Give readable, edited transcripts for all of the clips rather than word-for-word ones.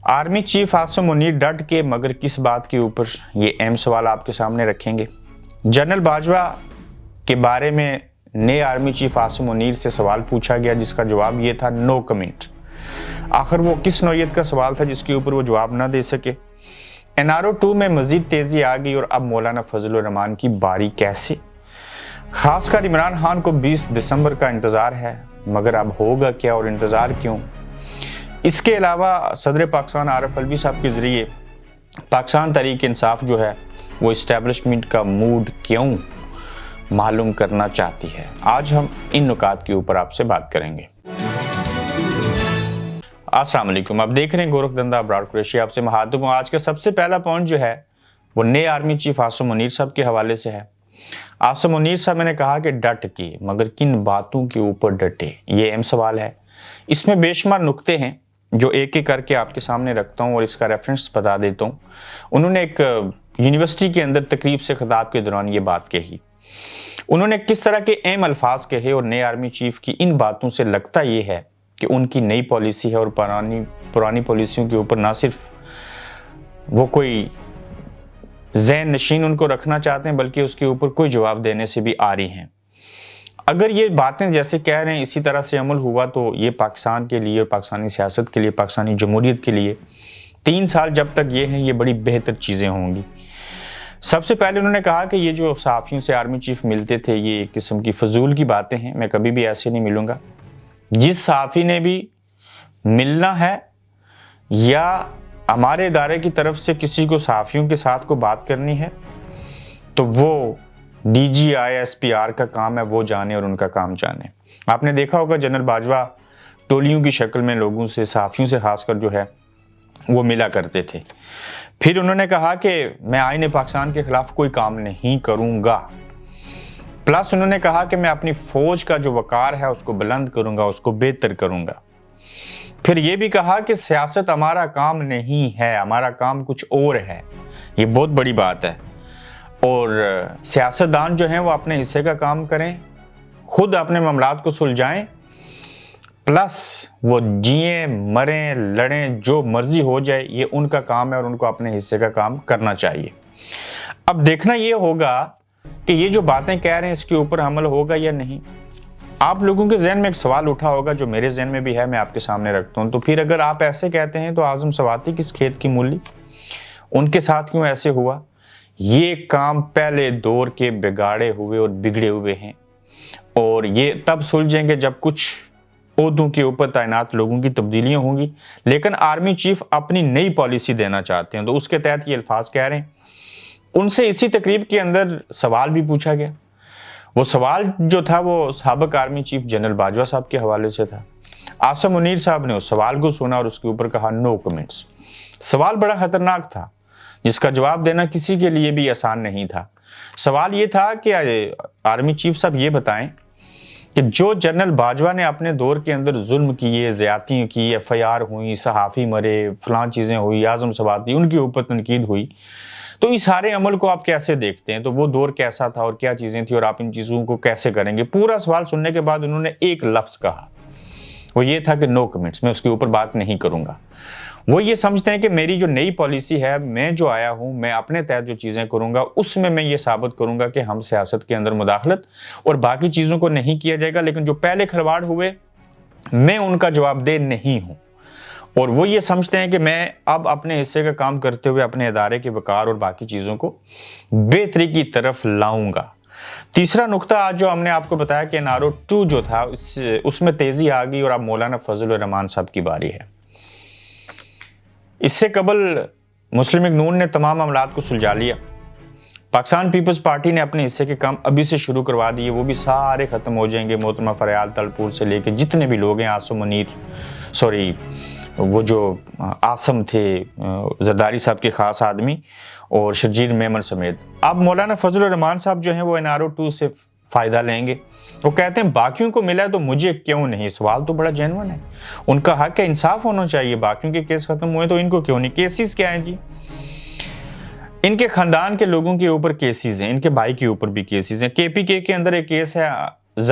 Army chief Asim Munir डट के मगर किस बात के ऊपर, ये अहम सवाल आपके सामने रखेंगे। जनरल बाजवा के बारे में नए आर्मी चीफ आसिम मुनीर से सवाल पूछा गया जिसका जवाब ये था नो कमेंट। आखिर वो किस नौयत का सवाल था जिसके ऊपर वो जवाब ना दे सके। एनआरओ 2 में मजीद तेजी आ गई और अब मौलाना फजल रहमान की बारी कैसे। खासकर इमरान खान को 20 दिसंबर का इंतजार है, मगर अब होगा क्या और इंतजार क्यों। इसके अलावा सदर पाकिस्तान आरिफ अलवी साहब के जरिए पाकिस्तान तहरीक इंसाफ जो है वो इस्टेब्लिशमेंट का मूड क्यों मालूम करना चाहती है। आज हम इन नुकात के ऊपर आपसे बात करेंगे। अस्सलाम वालेकुम, आप देख रहे हैं गोरखधंधा अब्रार कुरैशी, आपसे मुखातिब हूं। आज का सबसे पहला पॉइंट जो है वो नए आर्मी चीफ आसिम मुनीर साहब के हवाले से है। आसिम मुनीर साहब मैंने कहा कि डट के, मगर किन बातों के ऊपर डटे, ये अहम सवाल है। इसमें बेशुमार नुक्ते हैं जो एक एक करके आपके सामने रखता हूं और इसका रेफरेंस बता देता हूं। उन्होंने एक यूनिवर्सिटी के अंदर तकरीब से खिताब के दौरान ये बात कही। उन्होंने किस तरह के अहम अल्फाज कहे और नए आर्मी चीफ की इन बातों से लगता ये है कि उनकी नई पॉलिसी है और पुरानी पॉलिसियों के ऊपर ना सिर्फ वो कोई ज़हन नशीन उनको रखना चाहते हैं बल्कि उसके ऊपर कोई जवाब देने से भी आ रही हैं। अगर ये बातें जैसे कह रहे हैं इसी तरह से अमल हुआ तो ये पाकिस्तान के लिए और पाकिस्तानी सियासत के लिए, पाकिस्तानी जमहूरियत के लिए 3 साल जब तक ये हैं ये बड़ी बेहतर चीज़ें होंगी। सबसे पहले उन्होंने कहा कि ये जो सहाफ़ियों से आर्मी चीफ मिलते थे ये एक किस्म की फजूल की बातें हैं, मैं कभी भी ऐसे नहीं मिलूँगा। जिस सहाफ़ी ने भी मिलना है या हमारे इदारे की तरफ से किसी को सहाफ़ियों के साथ को बात करनी है तो वो DGI/SPR का काम है, वो जाने और उनका काम जाने। आपने देखा होगा जनरल बाजवा टोलियों की शक्ल में लोगों से, सहाफ़ियों से खासकर जो है वो मिला करते थे। फिर उन्होंने कहा कि मैं आईने पाकिस्तान के खिलाफ कोई काम नहीं करूंगा। प्लस उन्होंने कहा कि मैं अपनी फौज का जो वकार है उसको बुलंद करूंगा, उसको बेहतर करूंगा। फिर ये भी कहा कि सियासत हमारा काम नहीं है, हमारा काम कुछ और है। ये बहुत बड़ी बात है और सियासतदान जो हैं वो अपने हिस्से का काम करें, खुद अपने मामलात को सुलझाएं, प्लस वो जिए मरें लड़ें जो मर्जी हो जाए ये उनका काम है और उनको अपने हिस्से का काम करना चाहिए। अब देखना ये होगा कि ये जो बातें कह रहे हैं इसके ऊपर अमल होगा या नहीं। आप लोगों के जहन में एक सवाल उठा होगा जो मेरे जहन में भी है, मैं आपके सामने रखता हूं। तो फिर अगर आप ऐसे कहते हैं तो आजम सवाती किस खेत की मूली, उनके साथ क्यों ऐसे हुआ। ये काम पहले दौर के बिगाड़े हुए और बिगड़े हुए हैं और ये तब सुलझेंगे जब कुछ ओहदों के ऊपर तैनात लोगों की तब्दीलियां होंगी। लेकिन आर्मी चीफ अपनी नई पॉलिसी देना चाहते हैं तो उसके तहत ये अल्फाज कह रहे हैं। उनसे इसी तकरीब के अंदर सवाल भी पूछा गया। वो सवाल जो था वो साबिक आर्मी चीफ जनरल बाजवा साहब के हवाले से था। आसिम मुनीर साहब ने उस सवाल को सुना और उसके ऊपर कहा नो कमेंट्स। सवाल बड़ा खतरनाक था जिसका जवाब देना किसी के लिए भी आसान नहीं था। सवाल ये था कि आर्मी चीफ साहब ये बताएं कि जो जनरल बाजवा ने अपने दौर के अंदर जुल्म किए, ज्यादतियाँ की, FIR हुई, सहाफ़ी मरे, फलां चीज़ें हुई, आज़म सवाती उनके ऊपर तनकीद हुई, तो इस सारे अमल को आप कैसे देखते हैं। तो वो दौर कैसा था और क्या चीज़ें थी और आप इन चीज़ों को कैसे करेंगे। पूरा सवाल सुनने के बाद उन्होंने एक लफ्ज़ कहा, वो ये था कि नो कमेंट्स, मैं उसके ऊपर बात नहीं करूँगा। वो ये समझते हैं कि मेरी जो नई पॉलिसी है, मैं जो आया हूं, मैं अपने तहत जो चीज़ें करूंगा उसमें मैं ये साबित करूंगा कि हम सियासत के अंदर मुदाखलत और बाकी चीज़ों को नहीं किया जाएगा। लेकिन जो पहले खिलवाड़ हुए मैं उनका जवाबदेह नहीं हूं। और वो ये समझते हैं कि मैं अब अपने हिस्से का काम करते हुए अपने इदारे के वकार और बाकी चीज़ों को बेहतरी की तरफ लाऊंगा। तीसरा नुक्ता आज जो हमने आपको बताया कि एनआरओ 2 जो था उसमें तेज़ी आ गई और अब मौलाना फजल रहमान साहब की बारी है। इससे कबल मुस्लिम लीग नून ने तमाम मामलात को सुलझा लिया। पाकिस्तान पीपल्स पार्टी ने अपने हिस्से के काम अभी से शुरू करवा दिए, वो भी सारे ख़त्म हो जाएंगे। मोहतरमा फरयाल तलपुर से लेके जितने भी लोग हैं, आसिम मुनीर, सॉरी वो जो आसम थे जरदारी साहब के ख़ास आदमी और शर्जील मेमन समेत, अब मौलाना फजल रहमान साहब जो हैं वो एनआरओ 2 से फ़ायदा लेंगे। वो कहते हैं बाकियों को मिला तो मुझे क्यों नहीं। सवाल तो बड़ा जेन्युइन है, उनका हक है, इंसाफ होना चाहिए। बाकियों के केस खत्म हुए तो इनको क्यों नहीं। केसेस क्या हैं जी, इनके खानदान के लोगों के ऊपर केसेस हैं, इनके भाई के ऊपर भी केसेस हैं। KPK के अंदर एक केस है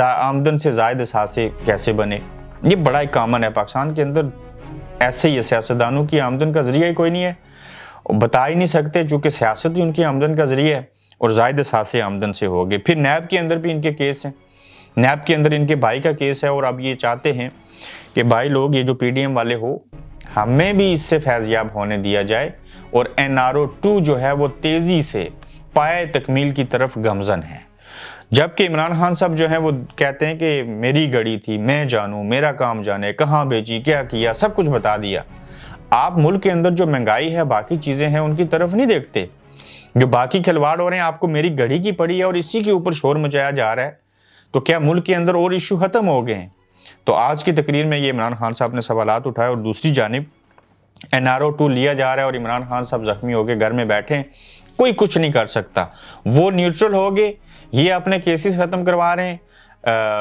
आमदन से जायद असासे कैसे बने, ये बड़ा ही कॉमन है पाकिस्तान के अंदर। ऐसे ही सियासतदानों की आमदन का जरिया ही कोई नहीं है, बता ही नहीं सकते, चूंकि सियासत ही उनकी आमदन का जरिया है और जायद असासे आमदन से हो गए। फिर नैब के अंदर भी इनके केस हैं, नैब के अंदर इनके भाई का केस है और अब ये चाहते हैं कि भाई लोग, ये जो पीडीएम वाले हो, हमें भी इससे फैज़याब होने दिया जाए और NRO 2 जो है वो तेज़ी से पाए तकमील की तरफ गमजन है। जबकि इमरान खान साहब जो है वो कहते हैं कि मेरी गड़ी थी, मैं जानूं, मेरा काम जाने, कहाँ भेजी, क्या किया, सब कुछ बता दिया। आप मुल्क के अंदर जो महंगाई है, बाकी चीज़ें हैं, उनकी तरफ नहीं देखते। जो बाकी खिलवाड़ हो रहे हैं, आपको मेरी घड़ी की पड़ी है और इसी के ऊपर शोर मचाया जा रहा है, तो क्या मुल्क के अंदर और इशू खत्म हो गए हैं? तो आज की तकरीर में ये इमरान खान साहब ने सवालात उठाए और दूसरी जानिब NRO 2 लिया जा रहा है और इमरान खान साहब जख्मी हो गए घर में बैठे हैं, कोई कुछ नहीं कर सकता। वो न्यूट्रल हो गए, ये अपने केसेस खत्म करवा रहे हैं।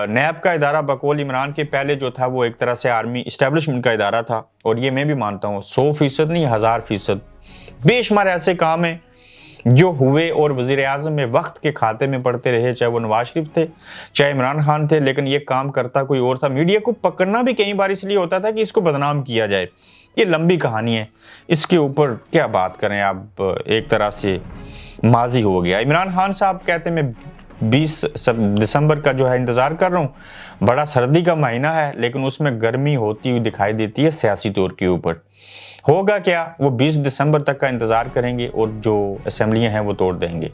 नैब का इदारा बकौल इमरान के पहले जो था वो एक तरह से आर्मी इस्टेब्लिशमेंट का इदारा था, और ये मैं भी मानता हूँ 100% नहीं 1000% बेशुमार ऐसे काम हैं जो हुए और वज़ीर आज़म में वक्त के खाते में पड़ते रहे, चाहे वो नवाज शरीफ थे, चाहे इमरान खान थे, लेकिन ये काम करता कोई और था। मीडिया को पकड़ना भी कई बार इसलिए होता था कि इसको बदनाम किया जाए। ये लंबी कहानी है, इसके ऊपर क्या बात करें। आप एक तरह से माजी हो गया। इमरान खान साहब कहते हैं मैं 20 दिसंबर का जो है इंतज़ार कर रहा हूँ, बड़ा सर्दी का महीना है लेकिन उसमें गर्मी होती हुई दिखाई देती है सियासी तौर के ऊपर। होगा क्या, वो 20 दिसंबर तक का इंतज़ार करेंगे और जो असेंबलियाँ हैं वो तोड़ देंगे।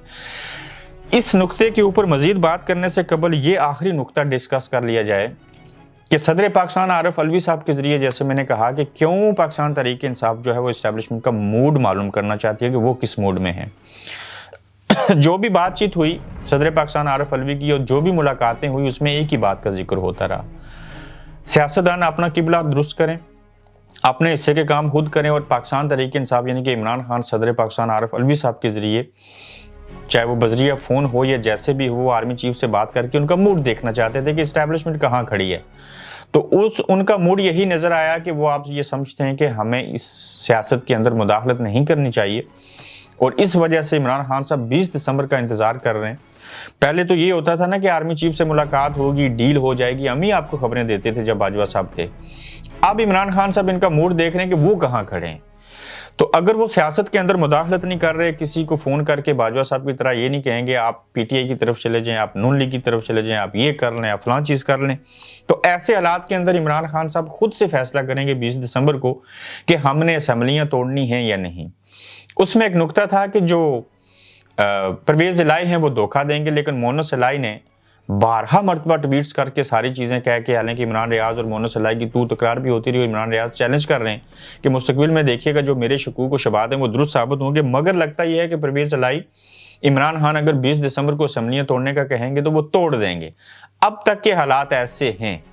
इस नुक्ते के ऊपर मज़ीद बात करने से कबल ये आखिरी नुक्ता डिस्कस कर लिया जाए कि सदर पाकिस्तान आरिफ अलवी साहब के ज़रिए, जैसे मैंने कहा कि क्यों पाकिस्तान तहरीक इंसाफ जो है वो इस्टेब्लिशमेंट का मूड मालूम करना चाहती है कि वो किस मूड में है। जो भी बातचीत हुई सदर पाकिस्तान आरिफ अलवी की और जो भी मुलाकातें हुई, उसमें एक ही बात का जिक्र होता रहा, सियासतदान अपना किबला दुरुस्त करें, अपने हिस्से के काम खुद करें और पाकिस्तान तहरीक इंसाफ यानी कि इमरान खान सदर पाकिस्तान आरिफ अलवी साहब के ज़रिए, चाहे वो बजरिया फ़ोन हो या जैसे भी हो, आर्मी चीफ से बात करके उनका मूड देखना चाहते थे कि इस्टेब्लिशमेंट कहाँ खड़ी है। तो उनका मूड यही नज़र आया कि वो आप ये समझते हैं कि हमें इस सियासत के अंदर मुदाखलत नहीं करनी चाहिए, और इस वजह से इमरान खान साहब 20 दिसंबर का इंतज़ार कर रहे हैं। पहले तो ये होता था ना कि आर्मी चीफ से मुलाकात होगी, डील हो जाएगी, हम ही आपको खबरें देते थे जब बाजवा साहब थे। अब इमरान खान साहब इनका मूड देख रहे हैं कि वो कहाँ खड़े हैं। तो अगर वो सियासत के अंदर मुदाखलत नहीं कर रहे, किसी को फ़ोन करके बाजवा साहब की तरह ये नहीं कहेंगे आप PTI की तरफ चले जाएं, आप नून लीग की तरफ चले जाएं, आप ये कर लें, आप फलां चीज़ कर लें, तो ऐसे हालात के अंदर इमरान खान साहब खुद से फैसला करेंगे 20 दिसंबर को कि हमने असेंबलियाँ तोड़नी हैं या नहीं। उसमें एक नुकता था कि जो परवेज़ इलाही हैं वो धोखा देंगे, लेकिन मोनस इलाही ने 12 मरतबा ट्वीट्स करके सारी चीज़ें कह के, हालांकि इमरान रियाज और मोनस इलाही की तू तकरार भी होती रही, इमरान रियाज चैलेंज कर रहे हैं कि मुस्तकबिल में देखिएगा जो मेरे शकूक व शबात हैं वो दुरुस्त साबित होंगे, मगर लगता यह है कि परवेज़ इलाही इमरान खान अगर 20 दिसंबर को असेंबलियाँ तोड़ने का कहेंगे तो वो तोड़ देंगे। अब तक के हालात ऐसे हैं।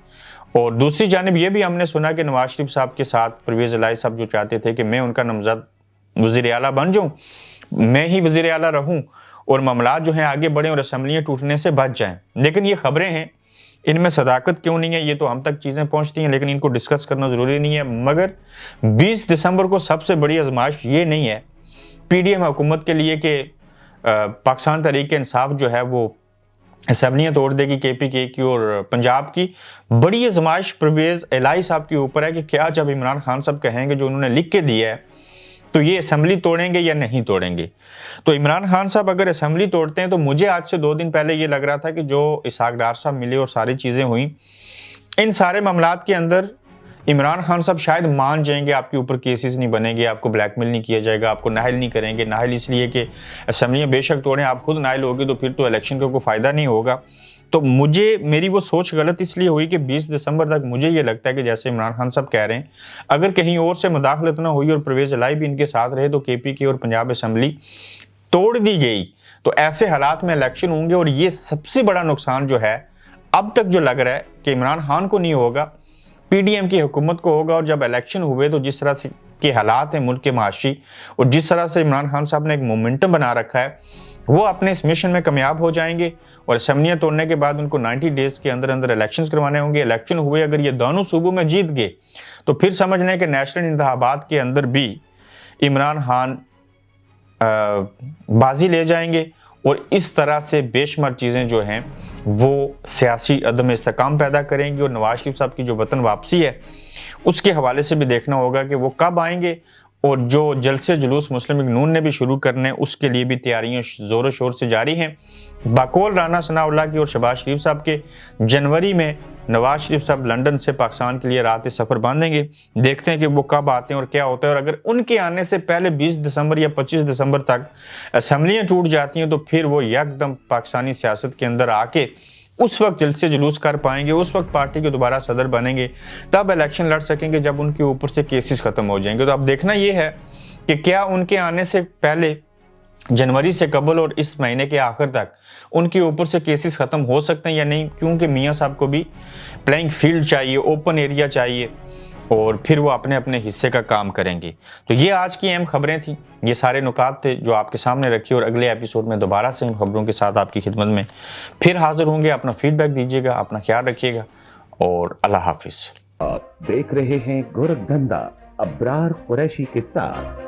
और दूसरी जानिब यह भी हमने सुना कि नवाज शरीफ साहब के साथ परवेज़ इलाही साहब जो चाहते थे कि मैं उनका नामज़द वज़ीर आला बन जाऊँ, मैं ही वज़ीर आला रहूँ और मामलात जो हैं आगे बढ़ें और असेंबलियाँ टूटने से बच जाएं। लेकिन ये खबरें हैं, इनमें सदाकत क्यों नहीं है, ये तो हम तक चीज़ें पहुँचती हैं, लेकिन इनको डिस्कस करना ज़रूरी नहीं है। मगर 20 दिसंबर को सबसे बड़ी आजमाइश ये नहीं है PDM हुकूमत के लिए कि पाकिस्तान तहरीक इंसाफ जो है वो असेंबलियाँ तोड़ देगी KPK की और पंजाब की। बड़ी आजमाइश परवेज़ इलाही साहब के ऊपर है कि क्या जब इमरान खान साहब कहेंगे जो उन्होंने लिख के दिया है तो ये असेंबली तोड़ेंगे या नहीं तोड़ेंगे। तो इमरान खान साहब अगर असेंबली तोड़ते हैं तो मुझे आज से 2 दिन पहले ये लग रहा था कि जो इसहाक डार साहब मिले और सारी चीज़ें हुई, इन सारे मामलात के अंदर इमरान खान साहब शायद मान जाएंगे, आपके ऊपर केसेस नहीं बनेंगे, आपको ब्लैकमेल नहीं किया जाएगा, आपको नाहल नहीं करेंगे। नाहल इसलिए कि असेंबलियाँ बेशक तोड़ें, आप खुद नाहल होगी तो फिर तो इलेक्शन का कोई फ़ायदा नहीं होगा। तो मेरी वो सोच गलत इसलिए हुई कि 20 दिसंबर तक मुझे ये लगता है कि जैसे इमरान खान साहब कह रहे हैं, अगर कहीं और से मुदाखलत ना हुई और परवेज़ इलाही भी इनके साथ रहे तो KPK और पंजाब असेंबली तोड़ दी गई तो ऐसे हालात में इलेक्शन होंगे। और ये सबसे बड़ा नुकसान जो है अब तक जो लग रहा है कि इमरान खान को नहीं होगा, PDM की हुकूमत को होगा। और जब इलेक्शन हुए तो जिस तरह से के हालात हैं मुल्क के माशी और जिस तरह से इमरान खान साहब ने एक मोमेंटम बना रखा है, वो अपने इस मिशन में कामयाब हो जाएंगे। और असेंबलियाँ तोड़ने के बाद उनको 90 डेज़ के अंदर अंदर इलेक्शंस करवाने होंगे। इलेक्शन हुए, अगर ये दोनों सूबों में जीत गए तो फिर समझ लें कि नेशनल इंतखाबात के अंदर भी इमरान खान बाजी ले जाएंगे और इस तरह से बेशुमार चीज़ें जो हैं वो सियासी अदम इस्तेकाम पैदा करेंगी। और नवाज शरीफ साहब की जो वतन वापसी है उसके हवाले से भी देखना होगा कि वो कब आएंगे, और जो जलसे जुलूस मुस्लिम लीग नून ने भी शुरू करने उसके लिए भी तैयारियां जोरों शोर से जारी हैं। बकौल राना सनाउल्लाह की और शहबाज शरीफ साहब के जनवरी में नवाज शरीफ साहब लंदन से पाकिस्तान के लिए रात सफ़र बांधेंगे। देखते हैं कि वो कब आते हैं और क्या होता है। और अगर उनके आने से पहले 20 दिसंबर या 25 दिसंबर तक असम्बलियाँ टूट जाती हैं तो फिर वो यकदम पाकिस्तानी सियासत के अंदर आके उस वक्त जलसे जुलूस कर पाएंगे, उस वक्त पार्टी के दोबारा सदर बनेंगे, तब इलेक्शन लड़ सकेंगे जब उनके ऊपर से केसेस खत्म हो जाएंगे। तो अब देखना ये है कि क्या उनके आने से पहले जनवरी से कबल और इस महीने के आखिर तक उनके ऊपर से केसेस खत्म हो सकते हैं या नहीं, क्योंकि मियाँ साहब को भी प्लेइंग फील्ड चाहिए, ओपन एरिया चाहिए, और फिर वो अपने अपने हिस्से का काम करेंगे। तो ये आज की अहम खबरें थी, ये सारे नुकात थे जो आपके सामने रखी, और अगले एपिसोड में दोबारा से इन खबरों के साथ आपकी खिदमत में फिर हाजिर होंगे। अपना फीडबैक दीजिएगा, अपना ख्याल रखिएगा और अल्लाह हाफिज। आप देख रहे हैं गोरखधंधा अब्रार कुरैशी के साथ।